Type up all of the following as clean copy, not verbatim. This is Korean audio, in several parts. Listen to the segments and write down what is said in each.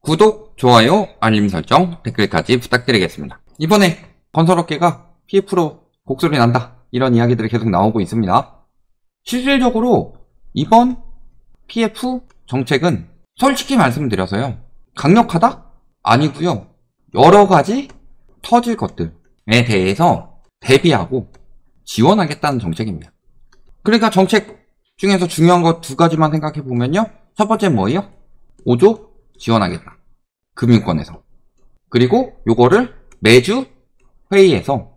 구독, 좋아요, 알림 설정, 댓글까지 부탁드리겠습니다. 이번에 건설업계가 PF로 곡소리 난다, 이런 이야기들이 계속 나오고 있습니다. 실질적으로 이번 PF 정책은 솔직히 말씀드려서요, 강력하다? 아니고요, 여러가지 터질 것들에 대해서 대비하고 지원하겠다는 정책입니다. 그러니까 정책 중에서 중요한 거 두 가지만 생각해 보면요, 첫 번째 뭐예요? 5조 지원하겠다, 금융권에서. 그리고 요거를 매주 회의에서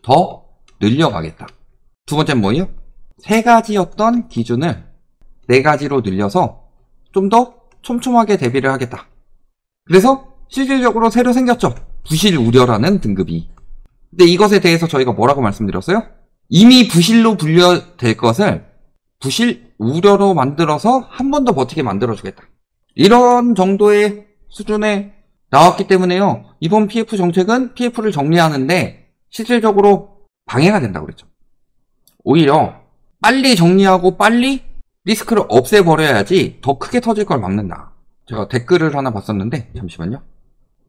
더 늘려가겠다. 두 번째는 뭐예요? 3가지였던 기준을 4가지로 늘려서 좀 더 촘촘하게 대비를 하겠다. 그래서 실질적으로 새로 생겼죠, 부실 우려라는 등급이. 근데 이것에 대해서 저희가 뭐라고 말씀드렸어요? 이미 부실로 분류될 것을 부실 우려로 만들어서 한 번 더 버티게 만들어주겠다, 이런 정도의 수준에 나왔기 때문에요, 이번 PF 정책은 PF를 정리하는데 실질적으로 방해가 된다고 그랬죠. 오히려 빨리 정리하고 빨리 리스크를 없애버려야지 더 크게 터질 걸 막는다. 제가 댓글을 하나 봤었는데, 잠시만요.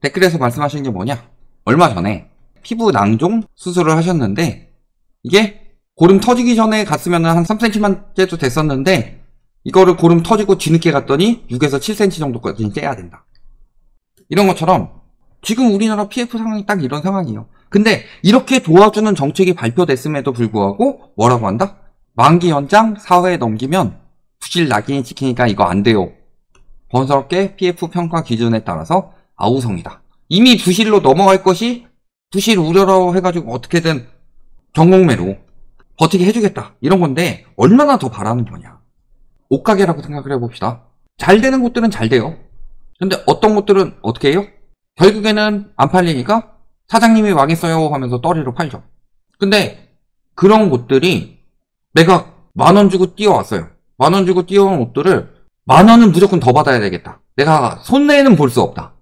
댓글에서 말씀하시는 게 뭐냐, 얼마 전에 피부 낭종 수술을 하셨는데 이게 고름 터지기 전에 갔으면 한 3cm만 째도 됐었는데, 이거를 고름 터지고 뒤늦게 갔더니 6에서 7cm 정도까지 째야 된다. 이런 것처럼 지금 우리나라 PF 상황이 딱 이런 상황이에요. 근데 이렇게 도와주는 정책이 발표됐음에도 불구하고 뭐라고 한다? 만기 연장 4회 넘기면 부실 낙인이 찍히니까 이거 안 돼요. 건설업계 PF 평가 기준에 따라서 아우성이다. 이미 부실로 넘어갈 것이 부실 우려라고 해가지고 어떻게든 경공매로 버티게 해주겠다, 이런 건데 얼마나 더 바라는 거냐. 옷가게라고 생각을 해봅시다. 잘 되는 곳들은 잘 돼요. 근데 어떤 곳들은 어떻게 해요? 결국에는 안 팔리니까 사장님이 망했어요 하면서 떨이로 팔죠. 근데 그런 곳들이 내가 10,000원 주고 뛰어왔어요. 10,000원 주고 뛰어온 옷들을 10,000원은 무조건 더 받아야 되겠다, 내가 손해는 볼 수 없다,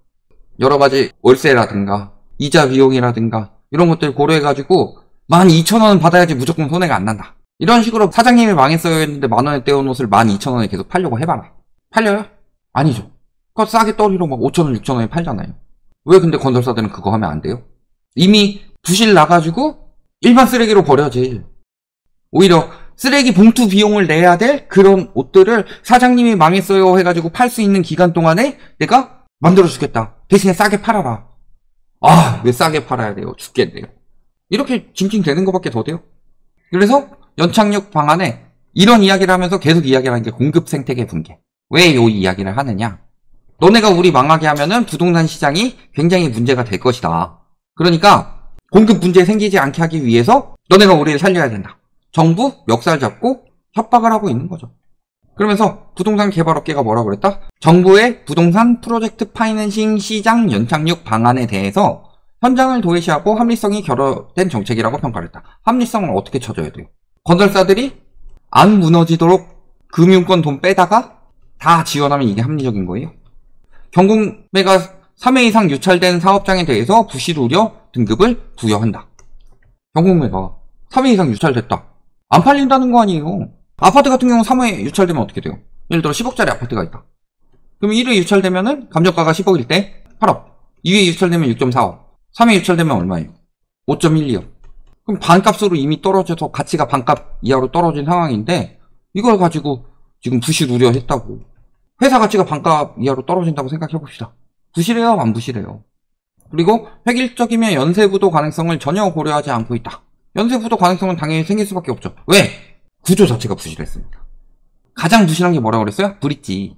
여러가지 월세라든가 이자 비용이라든가 이런 것들 고려해가지고 12,000원은 받아야지 무조건 손해가 안 난다, 이런 식으로 사장님이 망했어요 했는데 10,000원에 떼온 옷을 12,000원에 계속 팔려고 해봐라. 팔려요? 아니죠. 그거 싸게 떨이로 막 5,000원, 6,000원에 팔잖아요. 왜 근데 건설사들은 그거 하면 안 돼요? 이미 부실 나가지고 일반 쓰레기로 버려야지. 오히려 쓰레기 봉투 비용을 내야 될 그런 옷들을 사장님이 망했어요 해가지고 팔 수 있는 기간 동안에 내가 만들어주겠다, 대신에 싸게 팔아라. 아, 왜 싸게 팔아야 돼요? 죽겠네요. 이렇게 징징대는 것밖에 더 돼요. 그래서 연착륙 방안에 이런 이야기를 하면서 계속 이야기를 하는 게 공급 생태계 붕괴. 왜 이 이야기를 하느냐, 너네가 우리 망하게 하면은 부동산 시장이 굉장히 문제가 될 것이다. 그러니까 공급 문제 생기지 않게 하기 위해서 너네가 우리를 살려야 된다. 정부 멱살 잡고 협박을 하고 있는 거죠. 그러면서 부동산 개발업계가 뭐라고 그랬다? 정부의 부동산 프로젝트 파이낸싱 시장 연착륙 방안에 대해서 현장을 도외시하고 합리성이 결여된 정책이라고 평가를 했다. 합리성을 어떻게 쳐줘야 돼요? 건설사들이 안 무너지도록 금융권 돈 빼다가 다 지원하면 이게 합리적인 거예요? 경공매가 3회 이상 유찰된 사업장에 대해서 부실 우려 등급을 부여한다. 경공매가 3회 이상 유찰됐다, 안 팔린다는 거 아니에요. 아파트 같은 경우 3회 유찰되면 어떻게 돼요? 예를 들어 10억짜리 아파트가 있다. 그럼 1회 유찰되면은 감정가가 10억일 때 8억, 2회 유찰되면 6.4억, 3회 유찰되면 얼마예요? 5.12억. 그럼 반값으로 이미 떨어져서 가치가 반값 이하로 떨어진 상황인데 이걸 가지고 지금 부실 우려했다고. 회사 가치가 반값 이하로 떨어진다고 생각해봅시다. 부실해요, 안 부실해요? 그리고 획일적이면 연쇄부도 가능성을 전혀 고려하지 않고 있다. 연쇄부도 가능성은 당연히 생길 수밖에 없죠. 왜? 구조 자체가 부실했습니다. 가장 부실한 게 뭐라고 그랬어요? 브릿지.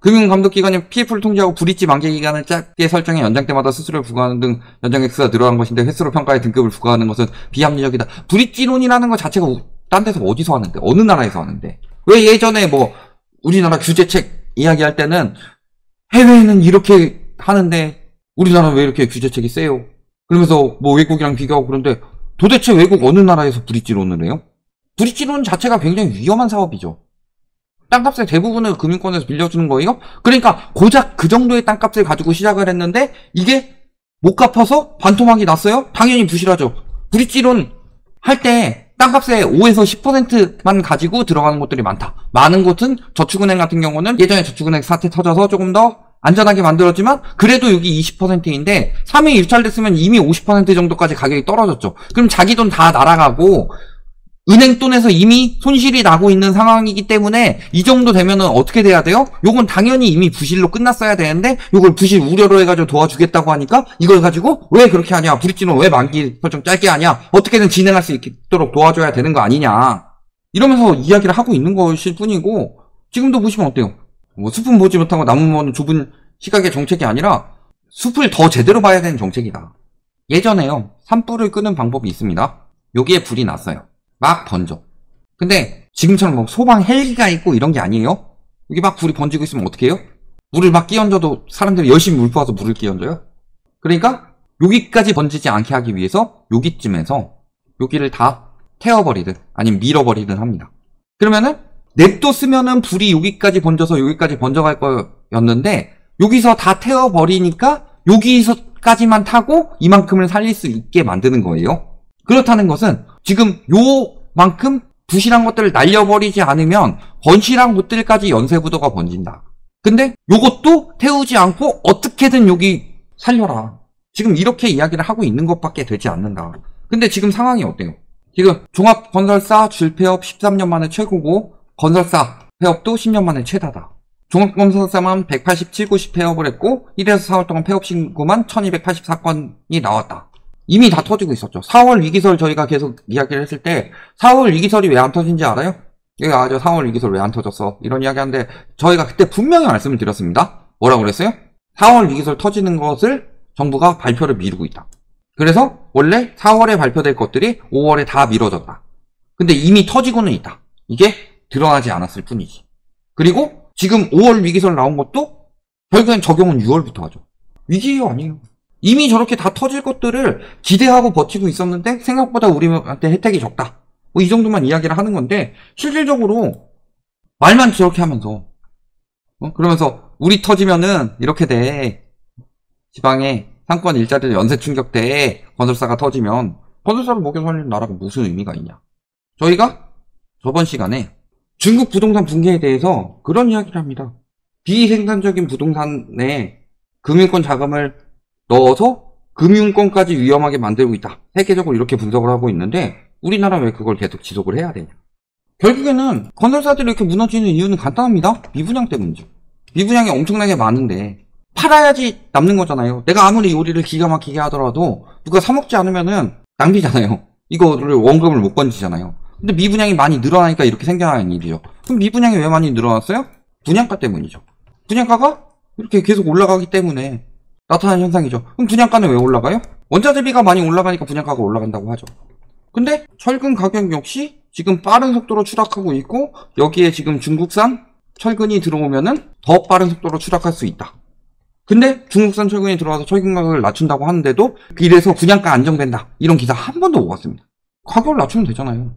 금융감독기관이 PF를 통제하고 브릿지 만기기간을 짧게 설정해 연장 때마다 수수료를 부과하는 등 연장 액수가 늘어난 것인데 횟수로 평가의 등급을 부과하는 것은 비합리적이다. 브릿지론이라는 것 자체가 딴 데서 어디서 하는데, 어느 나라에서 하는데, 왜 예전에 뭐 우리나라 규제책 이야기할 때는 해외에는 이렇게 하는데 우리나라는 왜 이렇게 규제책이 세요? 그러면서 뭐 외국이랑 비교하고 그런데 도대체 외국 어느 나라에서 브릿지론을 해요? 브릿지론 자체가 굉장히 위험한 사업이죠. 땅값의 대부분을 금융권에서 빌려주는 거예요. 그러니까 고작 그 정도의 땅값을 가지고 시작을 했는데 이게 못 갚아서 반토막이 났어요? 당연히 부실하죠. 브릿지론 할 때 땅값의 5에서 10%만 가지고 들어가는 곳들이 많다. 많은 곳은 저축은행 같은 경우는 예전에 저축은행 사태 터져서 조금 더 안전하게 만들었지만 그래도 여기 20%인데 3회 유찰됐으면 이미 50% 정도까지 가격이 떨어졌죠. 그럼 자기 돈 다 날아가고 은행 돈에서 이미 손실이 나고 있는 상황이기 때문에 이 정도 되면은 어떻게 돼야 돼요? 요건 당연히 이미 부실로 끝났어야 되는데 요걸 부실 우려로 해가지고 도와주겠다고 하니까 이걸 가지고 왜 그렇게 하냐? 브릿지는 왜 만기 설정 짧게 하냐? 어떻게든 진행할 수 있도록 도와줘야 되는 거 아니냐? 이러면서 이야기를 하고 있는 것일 뿐이고 지금도 보시면 어때요? 뭐 숲은 보지 못하고 나무 보는 좁은 시각의 정책이 아니라 숲을 더 제대로 봐야 되는 정책이다. 예전에요. 산불을 끄는 방법이 있습니다. 여기에 불이 났어요. 막 번져. 근데 지금처럼 뭐 소방 헬기가 있고 이런 게 아니에요. 여기 막 불이 번지고 있으면 어떻게 해요? 물을 막 끼얹어도 사람들이 열심히 물 부어서 물을 끼얹어요. 그러니까 여기까지 번지지 않게 하기 위해서 여기쯤에서 여기를 다 태워버리든 아니면 밀어버리든 합니다. 그러면은 냅뒀으면은 불이 여기까지 번져서 여기까지 번져갈 거였는데 여기서 다 태워버리니까 여기서까지만 타고 이만큼을 살릴 수 있게 만드는 거예요. 그렇다는 것은 지금 요만큼 부실한 것들을 날려버리지 않으면 건실한 곳들까지 연쇄부도가 번진다. 근데 요것도 태우지 않고 어떻게든 여기 살려라. 지금 이렇게 이야기를 하고 있는 것밖에 되지 않는다. 근데 지금 상황이 어때요? 지금 종합건설사 줄폐업 13년 만에 최고고 건설사 폐업도 10년 만에 최다다. 종합건설사만 187곳이 폐업을 했고 1에서 4월 동안 폐업 신고만 1284건이 나왔다. 이미 다 터지고 있었죠. 4월 위기설 저희가 계속 이야기를 했을 때 4월 위기설이 왜 안 터진지 알아요? 여기 4월 위기설 왜 안 터졌어? 이런 이야기 하는데 저희가 그때 분명히 말씀을 드렸습니다. 뭐라고 그랬어요? 4월 위기설 터지는 것을 정부가 발표를 미루고 있다. 그래서 원래 4월에 발표될 것들이 5월에 다 미뤄졌다. 근데 이미 터지고는 있다. 이게 드러나지 않았을 뿐이지. 그리고 지금 5월 위기설 나온 것도 결국엔 적용은 6월부터 하죠. 위기예요, 아니에요? 이미 저렇게 다 터질 것들을 기대하고 버티고 있었는데 생각보다 우리한테 혜택이 적다. 뭐 이 정도만 이야기를 하는 건데 실질적으로 말만 저렇게 하면서 그러면서 우리 터지면은 이렇게 돼. 지방에 상권 일자리 연쇄 충격돼. 건설사가 터지면 건설사를 먹여 살리는 나라가 무슨 의미가 있냐. 저희가 저번 시간에 중국 부동산 붕괴에 대해서 그런 이야기를 합니다. 비생산적인 부동산에 금융권 자금을 넣어서 금융권까지 위험하게 만들고 있다. 세계적으로 이렇게 분석을 하고 있는데 우리나라는 왜 그걸 계속 지속을 해야 되냐. 결국에는 건설사들이 이렇게 무너지는 이유는 간단합니다. 미분양 때문이죠. 미분양이 엄청나게 많은데 팔아야지 남는 거잖아요. 내가 아무리 요리를 기가 막히게 하더라도 누가 사 먹지 않으면은 낭비잖아요. 이거를 원금을 못 건지잖아요. 근데 미분양이 많이 늘어나니까 이렇게 생겨나는 일이죠. 그럼 미분양이 왜 많이 늘어났어요? 분양가 때문이죠. 분양가가 이렇게 계속 올라가기 때문에 나타나는 현상이죠. 그럼 분양가는 왜 올라가요? 원자재비가 많이 올라가니까 분양가가 올라간다고 하죠. 근데 철근 가격 역시 지금 빠른 속도로 추락하고 있고 여기에 지금 중국산 철근이 들어오면은 더 빠른 속도로 추락할 수 있다. 근데 중국산 철근이 들어와서 철근 가격을 낮춘다고 하는데도 이래서 분양가 안정된다. 이런 기사 한 번도 못 봤습니다. 가격을 낮추면 되잖아요.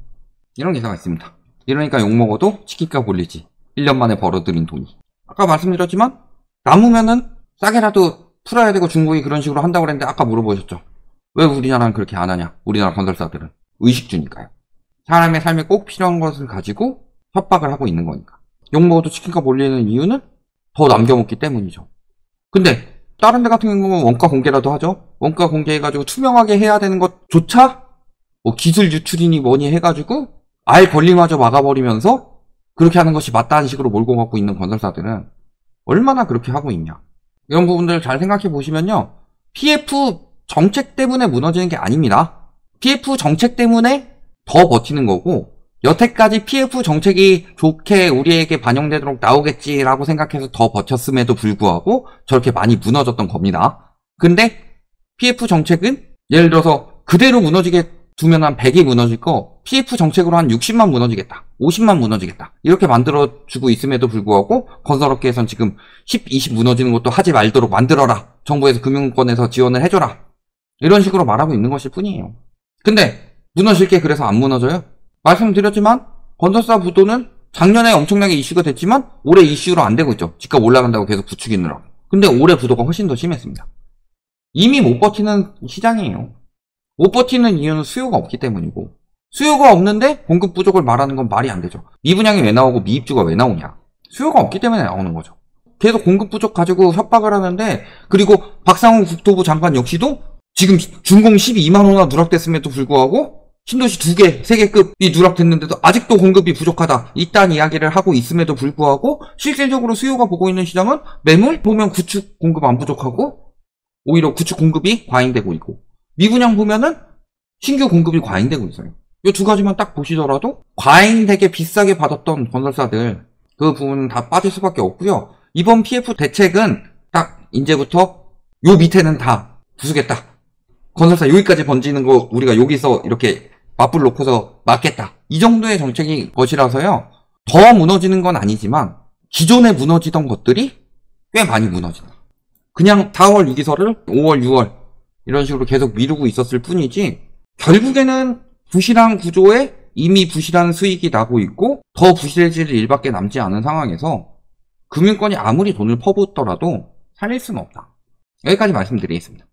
이런 기사가 있습니다. 이러니까 욕먹어도 치킨값 올리지. 1년 만에 벌어들인 돈이. 아까 말씀드렸지만 남으면은 싸게라도 풀어야 되고 중국이 그런 식으로 한다고 그랬는데 아까 물어보셨죠. 왜 우리나라는 그렇게 안 하냐. 우리나라 건설사들은. 의식주니까요. 사람의 삶에 꼭 필요한 것을 가지고 협박을 하고 있는 거니까. 욕먹어도 치킨값 올리는 이유는 더 남겨먹기 때문이죠. 근데 다른 데 같은 경우는 원가 공개라도 하죠. 원가 공개해가지고 투명하게 해야 되는 것조차 뭐 기술 유출이니 뭐니 해가지고 아예 권리마저 막아버리면서 그렇게 하는 것이 맞다는 식으로 몰고 가고 있는 건설사들은 얼마나 그렇게 하고 있냐. 이런 부분들을 잘 생각해 보시면요. PF 정책 때문에 무너지는 게 아닙니다. PF 정책 때문에 더 버티는 거고 여태까지 PF 정책이 좋게 우리에게 반영되도록 나오겠지라고 생각해서 더 버텼음에도 불구하고 저렇게 많이 무너졌던 겁니다. 근데 PF 정책은 예를 들어서 그대로 무너지게 두면 한 100이 무너질 거 PF 정책으로 한 60만 무너지겠다. 50만 무너지겠다. 이렇게 만들어주고 있음에도 불구하고 건설업계에선 지금 10, 20 무너지는 것도 하지 말도록 만들어라. 정부에서 금융권에서 지원을 해줘라. 이런 식으로 말하고 있는 것일 뿐이에요. 근데 무너질 게 그래서 안 무너져요? 말씀드렸지만 건설사 부도는 작년에 엄청나게 이슈가 됐지만 올해 이슈로 안 되고 있죠. 집값 올라간다고 계속 부추기느라고. 근데 올해 부도가 훨씬 더 심했습니다. 이미 못 버티는 시장이에요. 못 버티는 이유는 수요가 없기 때문이고 수요가 없는데 공급 부족을 말하는 건 말이 안 되죠. 미분양이 왜 나오고 미입주가 왜 나오냐. 수요가 없기 때문에 나오는 거죠. 계속 공급 부족 가지고 협박을 하는데, 그리고 박상훈 국토부 장관 역시도 지금 준공 12만 호나 누락됐음에도 불구하고 신도시 2개, 3개급이 누락됐는데도 아직도 공급이 부족하다. 이딴 이야기를 하고 있음에도 불구하고 실질적으로 수요가 보고 있는 시장은 매물 보면 구축 공급 안 부족하고 오히려 구축 공급이 과잉되고 있고, 미분양 보면은 신규 공급이 과잉되고 있어요. 이 두 가지만 딱 보시더라도 과잉되게 비싸게 받았던 건설사들 그 부분은 다 빠질 수밖에 없고요. 이번 PF 대책은 딱 이제부터 요 밑에는 다 부수겠다. 건설사 여기까지 번지는 거 우리가 여기서 이렇게 맞불 놓고서 막겠다. 이 정도의 정책이 것이라서요. 더 무너지는 건 아니지만 기존에 무너지던 것들이 꽤 많이 무너진다. 그냥 4월 유기설을 5월, 6월 이런 식으로 계속 미루고 있었을 뿐이지 결국에는 부실한 구조에 이미 부실한 수익이 나고 있고 더 부실해질 일밖에 남지 않은 상황에서 금융권이 아무리 돈을 퍼붓더라도 살릴 수는 없다. 여기까지 말씀드리겠습니다.